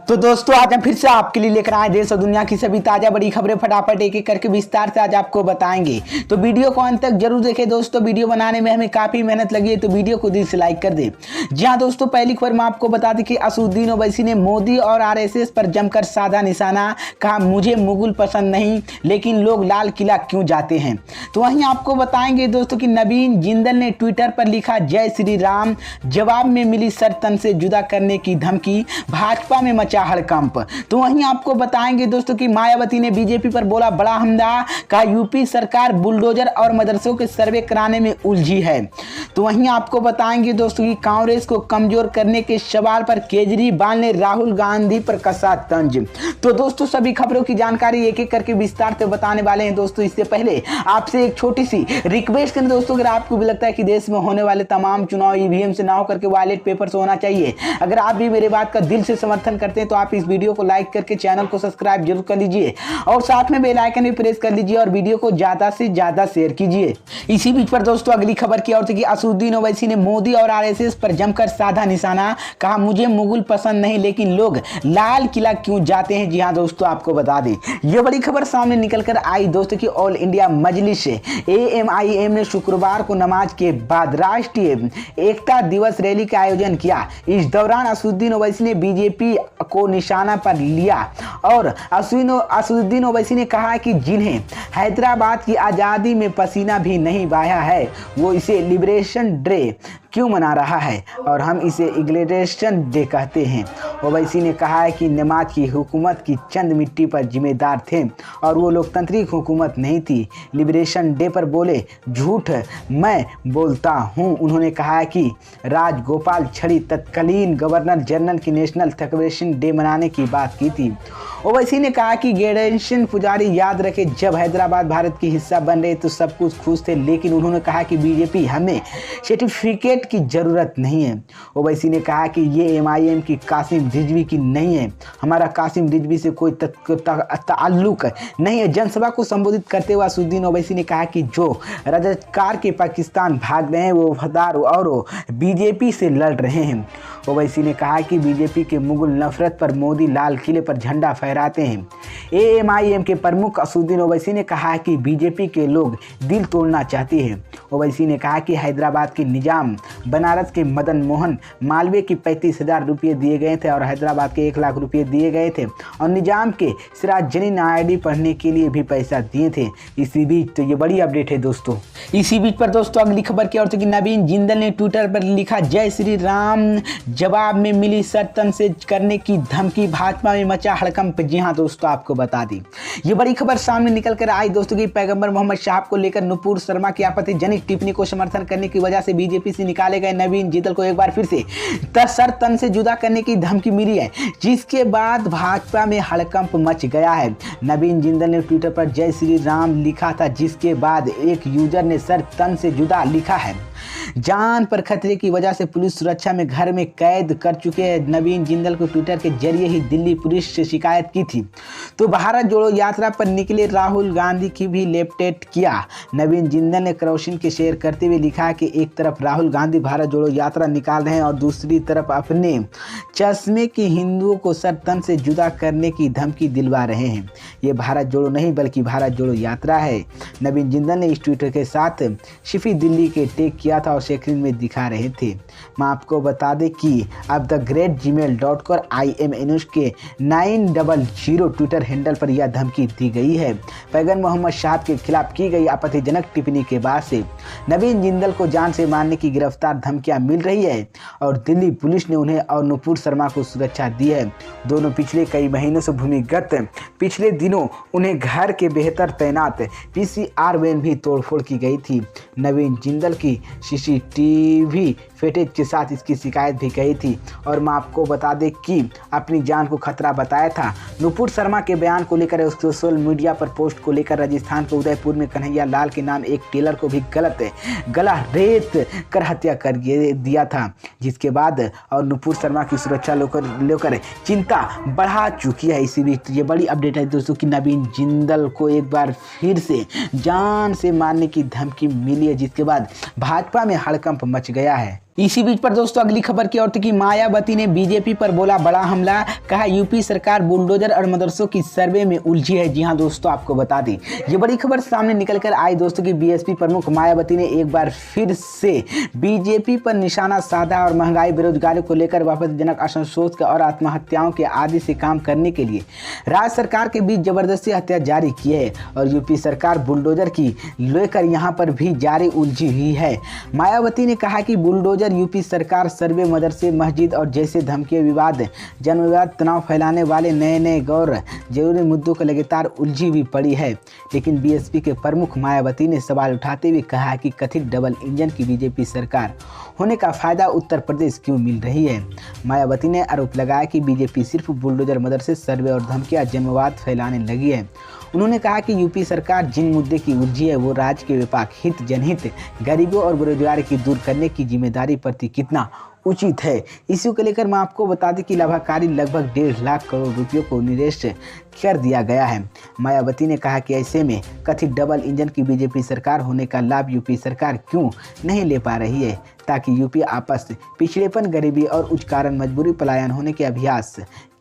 तो दोस्तों आज हम फिर से आपके लिए लेकर आए देश और दुनिया की सभी ताजा बड़ी खबरें फटाफट एक एक करके विस्तार से आज आपको बताएंगे। तो वीडियो को अंत तक जरूर देखें दोस्तों। वीडियो बनाने में हमें काफी मेहनत लगी है तो वीडियो को दिल से लाइक कर दें। जी हाँ दोस्तों, पहली खबर मैं आपको बता दें कि असदुद्दीन ओवैसी ने मोदी और आरएसएस पर जमकर साधा निशाना। कहा मुझे मुगल पसंद नहीं लेकिन लोग लाल किला क्यों जाते हैं। तो वहीं आपको बताएंगे दोस्तों कि नवीन जिंदल ने ट्विटर पर लिखा जय श्री राम, जवाब में मिली सर तन से जुदा करने की धमकी, भाजपा में मचा हड़कंप। तो वहीं आपको बताएंगे दोस्तों कि मायावती ने बीजेपी पर बोला बड़ा हमला। कहा यूपी सरकार बुलडोजर और मदरसों के सर्वे कराने में उलझी है। तो वहीं आपको बताएंगे दोस्तों कि कांग्रेस को कमजोर करने के सवाल पर केजरीवाल ने राहुल गांधी पर कसा तंज। तो दोस्तों सभी खबरों की जानकारी एक एक करके विस्तार से बताने वाले हैं दोस्तों। इससे पहले आपसे एक छोटी सी रिक्वेस्ट करें दोस्तों, अगर आपको भी लगता है कि देश में होने वाले तमाम चुनाव ईवीएम से ना हो करके बैलेट पेपर से होना चाहिए, अगर आप भी मेरे बात का दिल से समर्थन करते हैं तो आप इस वीडियो को लाइक करके चैनल को सब्सक्राइब जरूर कर लीजिए और साथ में बेल आइकन भी प्रेस कर लीजिए और वीडियो को ज्यादा से ज्यादा शेयर कीजिए। इसी बीच पर दोस्तों अगली खबर की ओर से कि असदुद्दीन ओवैसी ने मोदी और आरएसएस पर जमकर साधा निशाना। कहा मुझे मुगल पसंद नहीं लेकिन लोग लाल किला क्यों जाते हैं। जी हाँ दोस्तों, आपको बता दें यह बड़ी खबर सामने निकल कर आई दोस्तों की ऑल इंडिया मजलिस AMIM ने शुक्रवार को नमाज के बाद राष्ट्रीय एकता दिवस रैली का आयोजन किया। इस दौरान असदुद्दीन ओवैसी ने बीजेपी को निशाना पर लिया और असदुद्दीन ओवैसी ने कहा कि जिन्हें हैदराबाद की आज़ादी में पसीना भी नहीं बहाया है वो इसे लिबरेशन डे क्यों मना रहा है और हम इसे इग्लेशन डे कहते हैं। ओवैसी ने कहा है कि नमाज की हुकूमत की चंद मिट्टी पर जिम्मेदार थे और वो लोकतांत्रिक हुकूमत नहीं थी। लिबरेशन डे पर बोले झूठ मैं बोलता हूँ। उन्होंने कहा कि राजगोपाल छड़ी तत्कालीन गवर्नर जनरल की नेशनल लिबरेशन डे मनाने की बात की थी। ओवैसी ने कहा कि गणेशन पुजारी याद रखे जब हैदराबाद भारत की हिस्सा बन रहे तो सब कुछ खुश थे, लेकिन उन्होंने कहा कि बीजेपी हमें सर्टिफिकेट की जरूरत नहीं है। ओवैसी ने कहा कि ये MIM की कासिम रिजवी की नहीं है, हमारा कासिम रिजवी से कोई ताल्लुक नहीं है। जनसभा को संबोधित करते हुए असदुद्दीन ओवैसी ने कहा कि जो रजतकार के पाकिस्तान भाग रहे हैं वो वफादार और बीजेपी से लड़ रहे हैं। ओवैसी ने कहा कि बीजेपी के मुगल नफरत पर मोदी लाल किले पर झंडा फहराते हैं। AMIM के प्रमुख असदुद्दीन ओवैसी ने कहा कि बीजेपी के लोग दिल तोड़ना चाहते हैं। ओवैसी ने कहा कि हैदराबाद के निजाम बनारस के मदन मोहन मालवीय की 35,000 रुपये दिए गए थे और हैदराबाद के 1 लाख रुपये दिए गए थे और निजाम के सिराजुद्दीन नायडी पढ़ने के लिए भी पैसा दिए थे। इसी बीच तो ये बड़ी अपडेट है दोस्तों। इसी बीच पर दोस्तों अगली खबर की ओर से कि नवीन जिंदल ने ट्विटर पर लिखा जय श्री राम, जवाब में मिली सर तन से करने की धमकी, भाजपा में मचा हड़कंप। जी हाँ दोस्तों, आपको बता दी ये बड़ी खबर सामने निकल कर आई दोस्तों की पैगंबर मोहम्मद साहब को लेकर नुपुर शर्मा की आपत्तिजनक टिप्पणी को समर्थन करने की वजह से बीजेपी से निकाले गए नवीन जिंदल को एक बार फिर से सर तन से जुदा करने की धमकी मिली है, जिसके बाद भाजपा में हड़कंप मच गया है। नवीन जिंदल ने ट्विटर पर जय श्री राम लिखा था, जिसके बाद एक यूजर ने सर तन से जुदा लिखा है। जान पर खतरे की वजह से पुलिस सुरक्षा में घर में कैद कर चुके नवीन जिंदल को ट्विटर के जरिए ही दिल्ली पुलिस से शिकायत की थी। तो भारत जोड़ो यात्रा पर निकले राहुल गांधी की भी लेपटेट किया। नवीन जिंदल ने क्रॉसिंग के शेयर करते हुए लिखा कि एक तरफ राहुल गांधी भारत जोड़ो यात्रा निकाल रहे हैं और दूसरी तरफ अपने चश्मे के हिंदुओं को सर तन से जुदा करने की धमकी दिलवा रहे हैं। ये भारत जोड़ो नहीं बल्कि भारत जोड़ो यात्रा है। नवीन जिंदल ने इस ट्विटर के साथ शिफी दिल्ली के टेक किया था और शेखरिन में दिखा रहे थे। मैं आपको बता दें कि अब द ग्रेट gmail.com IMNUS के 900 ट्विटर हैंडल पर यह धमकी दी गई है। पैगंबर मोहम्मद साहब के खिलाफ की गई आपत्तिजनक टिप्पणी के बाद से नवीन जिंदल को जान से मारने की गिरफ्तार धमकियां मिल रही है और दिल्ली पुलिस ने उन्हें और नुपुर शर्मा को सुरक्षा दी है। दोनों पिछले कई महीनों से भूमिगत पिछले दिनों उन्हें घर के बेहतर तैनात PCR वैन भी तोड़फोड़ की गई थी। नवीन जिंदल की CCTV फुटेज के साथ इसकी शिकायत भी गई थी और मैं आपको बता दें कि अपनी जान को खतरा बताया था। नुपुर शर्मा के बयान को लेकर सोशल मीडिया पर पोस्ट को लेकर राजस्थान के उदयपुर में कन्हैया लाल के नाम एक टेलर को भी गला रेत कर हत्या कर दिया था, जिसके बाद और नुपुर शर्मा की सुरक्षा लेकर चिंता बढ़ा चुकी है। इसी बीच ये बड़ी अपडेट है दोस्तों कि नवीन जिंदल को एक बार फिर से जान से मारने की धमकी मिली है, जिसके बाद भाजपा में हड़कंप मच गया है। इसी बीच पर दोस्तों अगली खबर की ओर थी कि मायावती ने बीजेपी पर बोला बड़ा हमला, कहा यूपी सरकार बुलडोजर और मदरसों की सर्वे में उलझी है। जी हां दोस्तों, आपको बता दें ये बड़ी खबर सामने निकल कर आई दोस्तों कि बीएसपी प्रमुख मायावती ने एक बार फिर से बीजेपी पर निशाना साधा और महंगाई, बेरोजगारी को लेकर वापसजनक असंतोष और आत्महत्याओं के आदि से काम करने के लिए राज्य सरकार के बीच जबरदस्ती हत्या जारी की है और यूपी सरकार बुलडोजर की लेकर यहां पर भी जारी उलझी हुई है। मायावती ने कहा कि बुलडोजर यूपी सरकार सर्वे, मदरसे, मस्जिद और जैसे धमकी, विवाद, जन विवाद, तनाव फैलाने वाले नए गौर जरूरी मुद्दों को लगातार उलझी हुई पड़ी है। लेकिन बीएसपी के प्रमुख मायावती ने सवाल उठाते हुए कहा कि कथित डबल इंजन की बीजेपी सरकार होने का फायदा उत्तर प्रदेश क्यों मिल रही है। मायावती ने आरोप लगाया कि बीजेपी सिर्फ बुलडोजर, मदरसे, सर्वे और धमकियां, जनविवाद फैलाने लगी है। उन्होंने कहा कि यूपी सरकार जिन मुद्दे की उलझी है वो राज्य के व्यापक हित, जनहित, गरीबों और बेरोजगारी की दूर करने की जिम्मेदारी प्रति कितना उचित है। इसी को लेकर मैं आपको बता दें कि लाभाकारी लगभग 1.5 लाख करोड़ रुपयों को निवेश कर दिया गया है। मायावती ने कहा कि ऐसे में कथित डबल इंजन की बीजेपी सरकार होने का लाभ यूपी सरकार क्यों नहीं ले पा रही है, ताकि यूपी आपस पिछड़ेपन, गरीबी और उच्च कारण मजबूरी पलायन होने के अभ्यास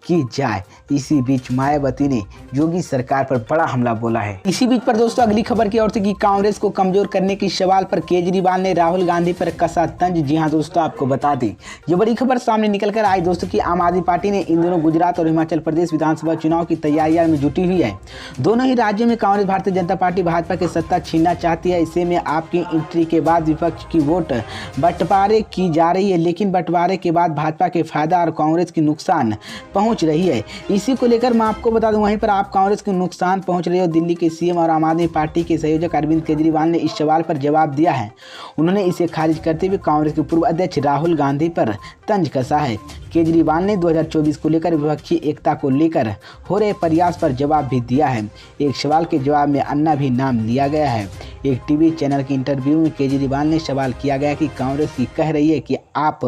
की जाए। इसी बीच मायावती ने योगी सरकार पर बड़ा हमला बोला है। इसी बीच पर दोस्तों अगली खबर की ओर थी कि कांग्रेस को कमजोर करने की सवाल पर केजरीवाल ने राहुल गांधी पर कसा तंज। जी हां दोस्तों, आपको बता दें ये बड़ी खबर सामने निकल कर आई दोस्तों कि आम आदमी पार्टी ने इन दिनों गुजरात और हिमाचल प्रदेश विधानसभा चुनाव की तैयारियां में जुटी हुई है। दोनों ही राज्यों में कांग्रेस, भारतीय जनता पार्टी भाजपा की सत्ता छीनना चाहती है। ऐसे में आपकी एंट्री के बाद विपक्ष की वोट बंटवारे की जा रही है, लेकिन बंटवारे के बाद भाजपा के फायदा और कांग्रेस की नुकसान पहुंच रही है। इसी को लेकर मैं आपको बता दूं वहीं पर आप कांग्रेस को नुकसान पहुंच रही है। दिल्ली के सीएम और आम आदमी पार्टी के संयोजक अरविंद केजरीवाल ने इस सवाल पर जवाब दिया है। उन्होंने इसे खारिज करते हुए कांग्रेस के पूर्व अध्यक्ष राहुल गांधी पर तंज कसा है। केजरीवाल ने 2024 को लेकर विपक्षी एकता को लेकर हो रहे प्रयास पर जवाब भी दिया है। एक सवाल के जवाब में अन्ना भी नाम लिया गया है। एक टीवी चैनल के इंटरव्यू में केजरीवाल ने सवाल किया गया कि कांग्रेस की कह रही है कि आप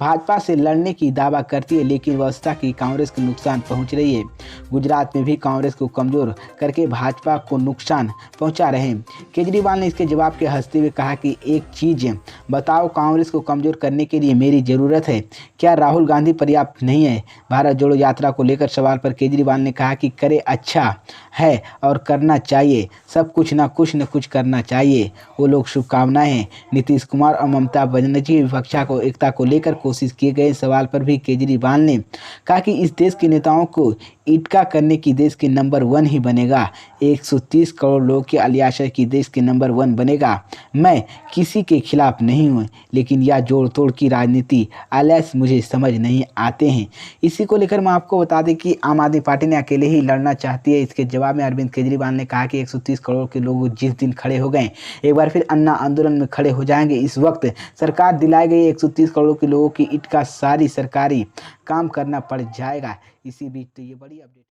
भाजपा से लड़ने की दावा करती है, लेकिन वस्तुतः की कांग्रेस को नुकसान पहुंच रही है। गुजरात में भी कांग्रेस को कमजोर करके भाजपा को नुकसान पहुंचा रहे हैं। केजरीवाल ने इसके जवाब के हंसते हुए कहा कि एक चीज़ बताओ, कांग्रेस को कमजोर करने के लिए मेरी ज़रूरत है क्या? राहुल गांधी पर्याप्त नहीं है? भारत जोड़ो यात्रा को लेकर सवाल पर केजरीवाल ने कहा कि करे अच्छा है और करना चाहिए, सब कुछ न कुछ करना चाहिए। वो लोग शुभकामनाएं हैं। नीतीश कुमार और ममता बनर्जी विपक्षा को एकता को लेकर कोशिश किए गए सवाल पर भी केजरीवाल ने कहा कि इस देश के नेताओं को इटका करने की देश के नंबर 1 ही बनेगा। 130 करोड़ लोग के अलियाशय की देश के नंबर 1 बनेगा। मैं किसी के खिलाफ नहीं हूँ, लेकिन यह जोड़ तोड़ की राजनीति आलस मुझे समझ नहीं आते हैं। इसी को लेकर मैं आपको बता दें कि आम आदमी पार्टी ने अकेले ही लड़ना चाहती है। इसके जवाब में अरविंद केजरीवाल ने कहा कि 130 करोड़ के लोग जिस दिन खड़े हो गए, एक बार फिर अन्ना आंदोलन में खड़े हो जाएंगे। इस वक्त सरकार दिलाई गई 130 करोड़ के लोगों की ईट का सारी सरकारी काम करना पड़ जाएगा। इसी बीच तो ये बड़ी अपडेट